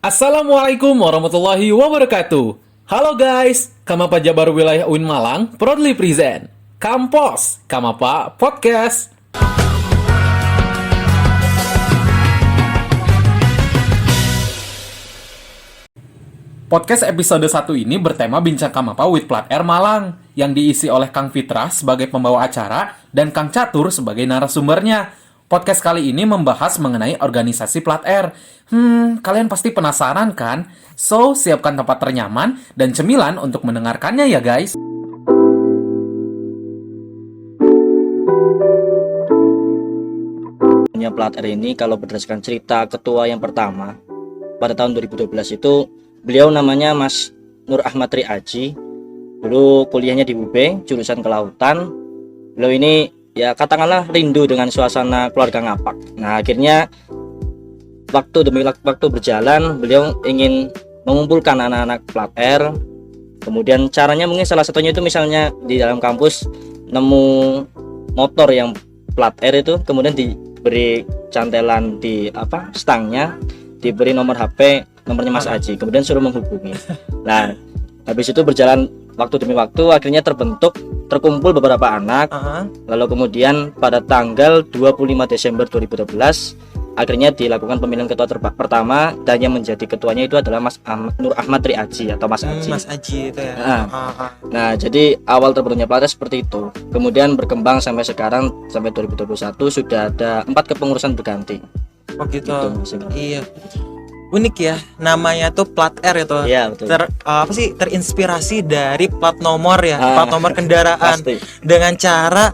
Assalamualaikum warahmatullahi wabarakatuh. Halo guys, Kamapa Jabar Wilayah UIN Malang proudly present Kampos Kamapa Podcast. Podcast episode 1 ini bertema Bincang Kamapa with Plat Air Malang yang diisi oleh Kang Fitrah sebagai pembawa acara dan Kang Catur sebagai narasumbernya. Podcast kali ini membahas mengenai organisasi Plat Air. Kalian pasti penasaran kan? So, siapkan tempat ternyaman dan cemilan untuk mendengarkannya ya guys. Plat Air ini kalau berdasarkan cerita ketua yang pertama pada tahun 2012 itu beliau namanya Mas Nur Ahmad Triaji. Dulu kuliahnya di UB jurusan kelautan. Beliau ini ya katakanlah rindu dengan suasana keluarga ngapak. Nah akhirnya waktu demi waktu berjalan beliau ingin mengumpulkan anak-anak Plat Air. Kemudian caranya mungkin salah satunya itu misalnya di dalam kampus nemu motor yang Plat Air itu, kemudian diberi cantelan di stangnya, diberi nomor HP, nomornya Mas Aji, kemudian suruh menghubungi. Nah habis itu berjalan waktu demi waktu, akhirnya terkumpul beberapa anak. Lalu kemudian pada tanggal 25 Desember 2012 akhirnya dilakukan pemilihan ketua pertama, dan yang menjadi ketuanya itu adalah Mas Nur Ahmad Triaji atau Mas Aji. Mas Aji itu ya. Nah jadi awal terbentuknya Plat Air seperti itu. Kemudian berkembang sampai sekarang, sampai 2021 sudah ada 4 kepengurusan berganti. Oh gitu. Gitu, iya. Unik ya, namanya tuh Plat Air itu. Iya, betul. Terinspirasi dari plat nomor ya, plat nomor kendaraan. Pasti. Dengan cara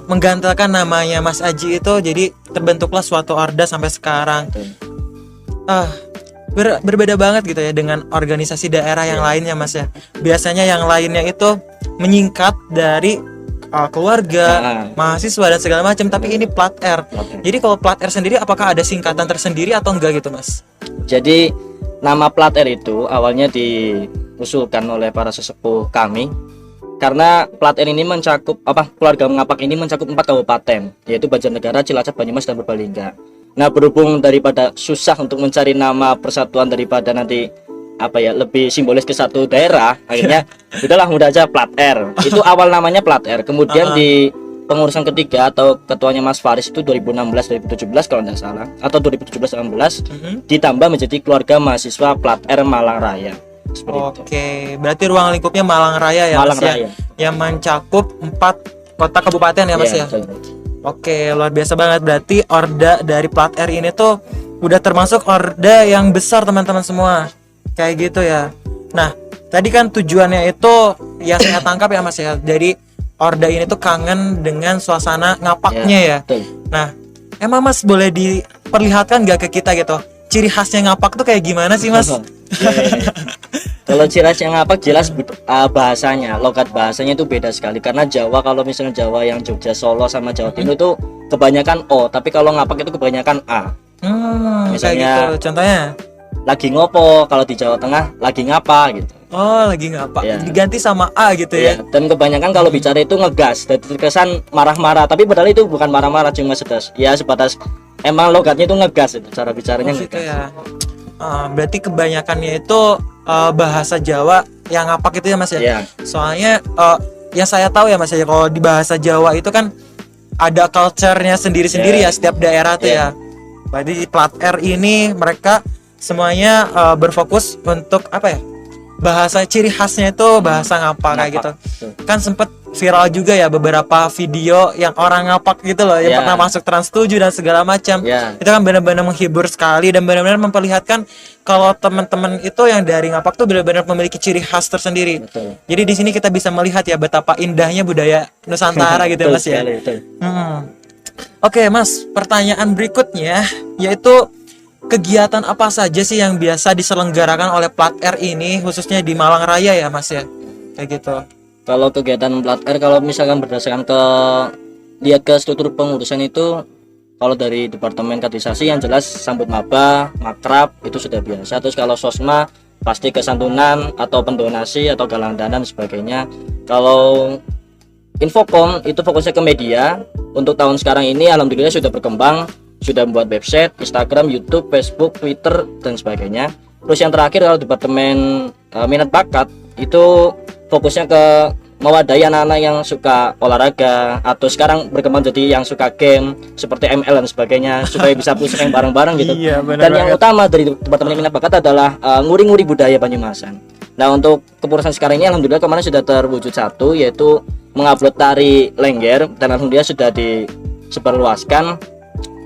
menggantikan namanya Mas Aji itu, jadi terbentuklah suatu orda sampai sekarang. Berbeda banget gitu ya dengan organisasi daerah yang lainnya Mas ya. Biasanya yang lainnya itu menyingkat dari keluarga, mahasiswa dan segala macam, tapi ini Plat Air. Jadi kalau Plat Air sendiri apakah ada singkatan tersendiri atau enggak gitu Mas? Jadi nama Plat Air itu awalnya diusulkan oleh para sesepuh kami karena Plat Air ini mencakup keluarga ngapak ini mencakup 4 kabupaten, yaitu Banjarnegara, Cilacap, Banyumas dan Purbalingga. Nah berhubung daripada susah untuk mencari nama persatuan daripada nanti lebih simbolis ke satu daerah, akhirnya udahlah mudah aja Plat Air. Itu awal namanya Plat Air. Kemudian di pengurusan ketiga atau ketuanya Mas Faris itu 2016-2017 kalau tidak salah, atau 2017-2018 ditambah menjadi keluarga mahasiswa Plat Air Malang Raya. Oke, berarti ruang lingkupnya Malang Raya ya Malang Mas Raya. ya, yang mencakup 4 kota kabupaten ya Mas ya. Betul. Oke, luar biasa banget. Berarti orda dari Plat Air ini tuh udah termasuk orda yang besar teman-teman semua. Kayak gitu ya. Nah, tadi kan tujuannya itu ya saya tangkap ya Mas ya. Jadi orda ini tuh kangen dengan suasana ngapaknya ya. Betul. Nah, emang Mas boleh diperlihatkan gak ke kita gitu? Ciri khasnya ngapak tuh kayak gimana sih Mas? Kalau ciri khasnya ngapak jelas bahasanya, logat bahasanya itu beda sekali. Karena Jawa, kalau misalnya Jawa yang Jogja, Solo sama Jawa Timur itu kebanyakan O, tapi kalau ngapak itu kebanyakan A. Misalnya Misalnya, kayak gitu. Contohnya? Lagi ngopo, kalau di Jawa Tengah lagi ngapa gitu. Oh, lagi ngapa? Ya. Diganti sama A gitu ya. Dan kebanyakan kalau bicara itu ngegas, dan terkesan marah-marah, tapi padahal itu bukan marah-marah, cuma sebatas emang logatnya itu ngegas, itu cara bicaranya gitu ngegas. ya. Berarti kebanyakannya itu bahasa Jawa yang ngapak itu ya Mas ya. Iya. Soalnya yang saya tahu ya Mas ya, kalau di bahasa Jawa itu kan ada culture-nya sendiri-sendiri ya setiap daerah tuh ya. Berarti di Plat Air ini mereka semuanya berfokus untuk bahasa ciri khasnya itu bahasa ngapak kayak gitu. Kan sempet viral juga ya beberapa video yang orang ngapak gitu loh, yang pernah masuk Trans 7 dan segala macam. Itu kan benar-benar menghibur sekali dan benar-benar memperlihatkan kalau teman-teman itu yang dari ngapak tuh benar-benar memiliki ciri khas tersendiri. Betul. Jadi di sini kita bisa melihat ya betapa indahnya budaya Nusantara gitu ya Mas ya. Oke Mas, pertanyaan berikutnya yaitu kegiatan apa saja sih yang biasa diselenggarakan oleh Plat Air ini khususnya di Malang Raya ya Mas ya? Kayak gitu. Kalau kegiatan Plat Air, kalau misalkan berdasarkan lihat ke struktur pengurusan itu, kalau dari departemen kaderisasi yang jelas sambut maba, makrab itu sudah biasa. Terus kalau sosma pasti kesantunan atau pendonasi atau galang dana dan sebagainya. Kalau Infokom itu fokusnya ke media. Untuk tahun sekarang ini alhamdulillah sudah berkembang, sudah membuat website, Instagram, YouTube, Facebook, Twitter dan sebagainya. Terus yang terakhir kalau departemen minat bakat itu fokusnya ke mewadahi anak-anak yang suka olahraga atau sekarang berkembang jadi yang suka game seperti ML dan sebagainya supaya bisa push rank bareng-bareng gitu. Iya, benar Dan yang banget. utama dari departemen minat bakat adalah nguri-nguri budaya Banyumasan. Nah, untuk kepengurusan sekarang ini alhamdulillah kemarin sudah terwujud satu, yaitu mengupload tari Lengger, dan alhamdulillah sudah disebarluaskan.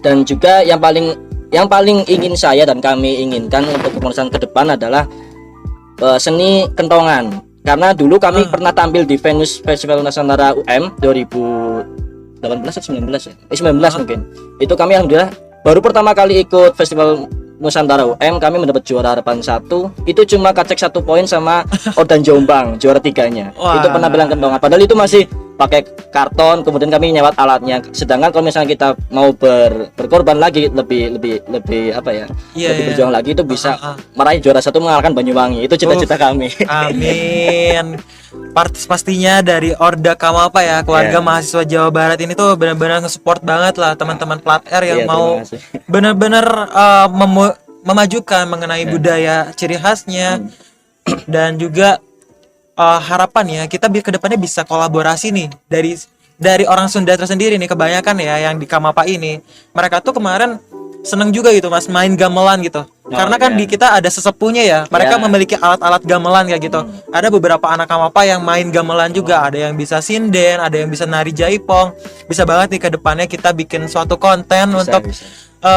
Dan juga yang paling ingin saya dan kami inginkan untuk kepengurusan ke depan adalah seni kentongan. Karena dulu kami pernah tampil di Venus Festival Nusantara UM 2018 atau 19 ya? 19 mungkin. Itu kami alhamdulillah baru pertama kali ikut Festival Nusantara UM, kami mendapat juara harapan 1. Itu cuma kacek 1 poin sama Ordan Jombang juara 3-nya. Wah. Itu penampilan kentongan. Padahal itu masih pakai karton, kemudian kami nyewat alatnya. Sedangkan kalau misalnya kita mau berkorban lagi lebih apa ya? Iya, lebih iya. berjuang lagi itu bisa meraih juara 1 mengalahkan Banyuwangi. Itu cita-cita kami. Amin. Pastinya dari Orda Kamapa ya, keluarga Iya. mahasiswa Jawa Barat ini tuh benar-benar nge-support banget lah teman-teman Plat R yang Iya, mau terima kasih. benar-benar memajukan mengenai budaya ciri khasnya dan juga harapannya kita ke depannya bisa kolaborasi nih dari orang Sunda tersendiri nih, kebanyakan ya yang di Kamapa ini mereka tuh kemarin seneng juga gitu Mas main gamelan gitu. Karena kan iya. di kita ada sesepunya ya, mereka Ya. memiliki alat-alat gamelan kayak gitu. Ada beberapa anak Kamapa yang main gamelan juga, ada yang bisa sinden, ada yang bisa nari jaipong. Bisa banget nih ke depannya kita bikin suatu konten untuk Bisa.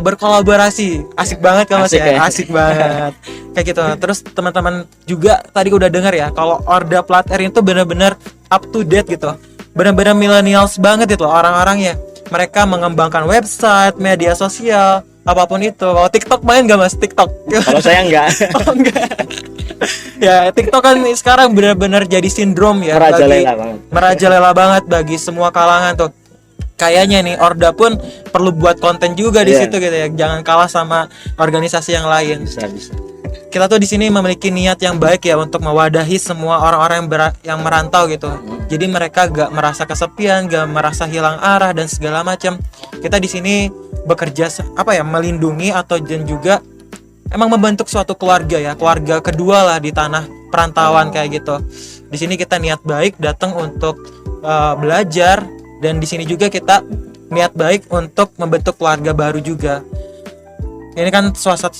berkolaborasi. Asik banget kan Mas Asik ya? ya. Asik banget. Kayak gitu. Terus teman-teman juga tadi udah dengar ya kalau Orda Plat R itu benar-benar up to date gitu. Benar-benar millennials banget itu orang-orangnya. Mereka mengembangkan website, media sosial, apapun itu. Kalau TikTok main gak Mas? TikTok? Kalau saya enggak. Oh enggak. Ya TikTok kan sekarang benar-benar jadi sindrom ya, Merajalela banget. merajalela banget bagi semua kalangan tuh. Kayaknya nih Orda pun perlu buat konten juga di Iya. situ gitu ya. Jangan kalah sama organisasi yang lain. Bisa. Kita tuh di sini memiliki niat yang baik ya untuk mewadahi semua orang-orang yang merantau gitu. Jadi mereka gak merasa kesepian, gak merasa hilang arah dan segala macam. Kita di sini bekerja melindungi atau dan juga emang membentuk suatu keluarga ya, keluarga kedua lah di tanah perantauan kayak gitu. Di sini kita niat baik datang untuk belajar, dan di sini juga kita niat baik untuk membentuk keluarga baru juga. Ini kan salah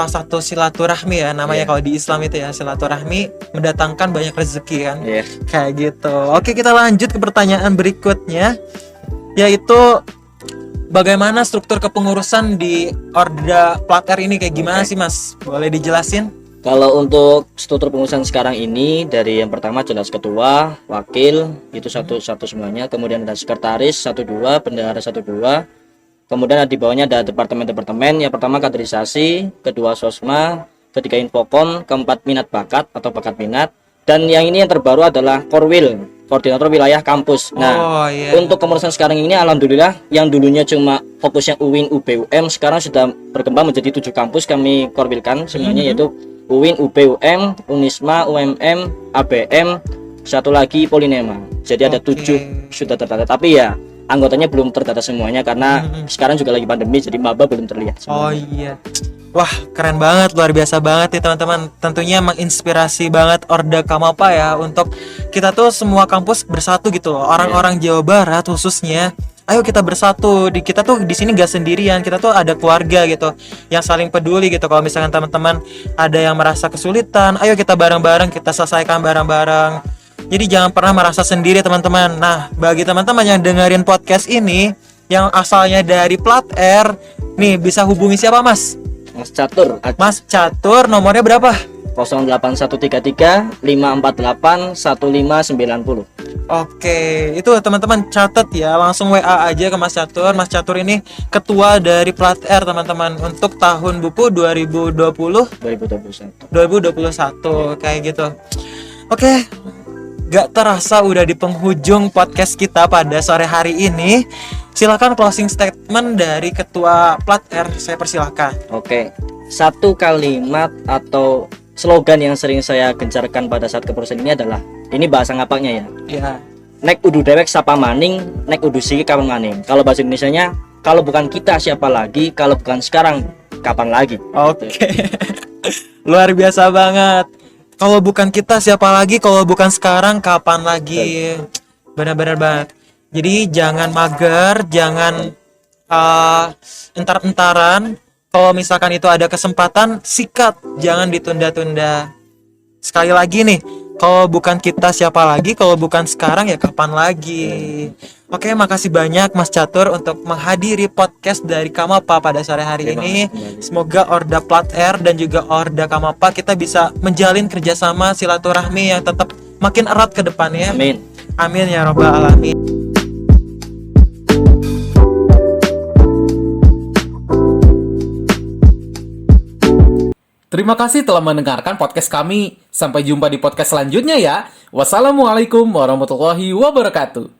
satu silaturahmi ya namanya, kalau di Islam itu ya, silaturahmi mendatangkan banyak rezeki kan. Iya. Kayak gitu. Oke, kita lanjut ke pertanyaan berikutnya, yaitu bagaimana struktur kepengurusan di Orda Plat R ini, kayak gimana sih Mas? Boleh dijelasin? Kalau untuk struktur pengurusan sekarang ini, dari yang pertama jelas ketua, wakil, itu satu semuanya. Kemudian ada sekretaris 1-2, bendahara 1-2. Kemudian di bawahnya ada departemen-departemen. Yang pertama kaderisasi, kedua sosma, ketiga infokom, keempat minat bakat atau bakat minat. Dan yang ini yang terbaru adalah Korwil, koordinator wilayah kampus. Nah, iya. untuk kepengurusan sekarang ini alhamdulillah yang dulunya cuma fokusnya UIN, UB, UM sekarang sudah berkembang menjadi 7 kampus kami korwilkan semuanya, yaitu UIN, UB, UM, Unisma, UMM, ABM, satu lagi Polinema. Jadi ada 7 sudah terdata, tapi ya anggotanya belum terdata semuanya karena sekarang juga lagi pandemi, jadi maba belum terlihat semuanya. Oh iya. Wah, keren banget, luar biasa banget nih teman-teman. Tentunya menginspirasi banget Orda Kamapa ya untuk kita tuh semua kampus bersatu gitu loh. Orang-orang Jawa Barat khususnya. Ayo kita bersatu. Kita tuh di sini gak sendirian. Kita tuh ada keluarga gitu yang saling peduli gitu. Kalau misalkan teman-teman ada yang merasa kesulitan, ayo kita bareng-bareng kita selesaikan bareng-bareng. Jadi jangan pernah merasa sendiri teman-teman. Nah, bagi teman-teman yang dengerin podcast ini yang asalnya dari Plat R, nih bisa hubungi siapa Mas? Mas Catur, Mas Catur, nomornya berapa? 08133 548 1590. Oke, itu teman-teman catat ya, langsung WA aja ke Mas Catur. Mas Catur ini ketua dari Plat R teman-teman untuk tahun buku 2021 kayak gitu. Oke, gak terasa udah di penghujung podcast kita pada sore hari ini. Silakan closing statement dari ketua Plat R, saya persilahkan. Oke, satu kalimat atau slogan yang sering saya gencarkan pada saat kepengurusan ini adalah, ini bahasa ngapaknya ya, Ya. nek udu dewek sapa maning, nek udu siki kapan maning. Kalau bahasa Indonesianya, kalau bukan kita siapa lagi, kalau bukan sekarang kapan lagi. Oke. Luar biasa banget. Kalau bukan kita siapa lagi? Kalau bukan sekarang kapan lagi? Benar-benar banget. Jadi jangan mager, jangan entar-entaran. Kalau misalkan itu ada kesempatan, sikat, jangan ditunda-tunda. Sekali lagi nih, kalau bukan kita siapa lagi? Kalau bukan sekarang ya kapan lagi? Oke, makasih banyak Mas Catur untuk menghadiri podcast dari Kamapa pada sore hari ini. Semoga Orda Plat Air dan juga Orda Kamapa kita bisa menjalin kerjasama silaturahmi yang tetap makin erat ke depannya. Amin. Amin ya robbal alamin. Terima kasih telah mendengarkan podcast kami. Sampai jumpa di podcast selanjutnya ya. Wassalamualaikum warahmatullahi wabarakatuh.